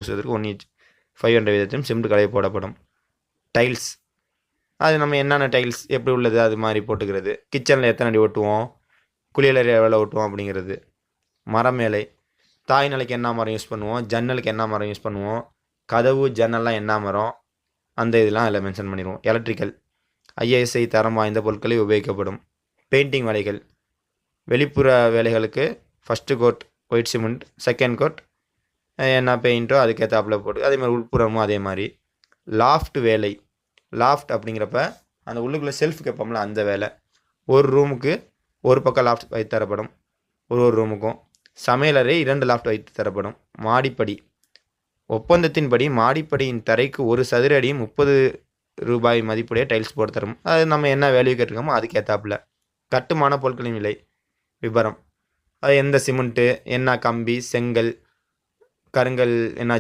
சதுரத்துக்கு 1 each 500 வீதத்திலும் cement கலவை போடப்படும். Tiles, அது நம்ம என்னென்ன டைல்ஸ் எப்படி உள்ளது அது மாதிரி போட்டுக்கிறது. கிச்சனில் எத்தனை அடி ஒட்டுவோம், குளியலறை எவ்வளோ ஒட்டுவோம் அப்படிங்கிறது. மரம் மேலை, தாய் நிலைக்கு என்ன மரம் யூஸ் பண்ணுவோம், ஜன்னலுக்கு என்ன மரம் யூஸ் பண்ணுவோம், கதவு ஜன்னல்லாம் என்ன மரம், அந்த இதெல்லாம் அதில் மென்ஷன் பண்ணிடுவோம். எலக்ட்ரிக்கல், ISI தரம் வாய்ந்த பொருட்களில் உபயோகிக்கப்படும். பெயிண்டிங் வேலைகள், வெளிப்புற வேலைகளுக்கு first coat white cement, second coat என்ன பெயிண்ட்டோ அதுக்கேற்றாப்புல போட்டு, அதே மாதிரி உட்புறமும் அதே மாதிரி. லாஃப்ட் வேலை, லாஃப்ட் அப்படிங்கிறப்ப அந்த உள்ளுக்குள்ளே செல்ஃப் கேட்போம்ல அந்த வேலை. ஒரு ரூமுக்கு ஒரு பக்கம் லாஃப்ட் வைத்து தரப்படும், ஒரு ரூமுக்கும். சமையலறை 2 லாஃப்ட் வைத்து தரப்படும். மாடிப்படி, ஒப்பந்தத்தின்படி மாடிப்படியின் தரைக்கு 1 சதுர அடி 30 ரூபாய் மதிப்புடைய டைல்ஸ் போட்டு தரும். அது நம்ம என்ன வேல்யூ கேட்டிருக்கோமோ அதுக்கேற்றாப்புல. கட்டுமான பொருட்களின் விலை விபரம், அது எந்த சிமெண்ட்டு, என்ன கம்பி, செங்கல், கருங்கல், என்ன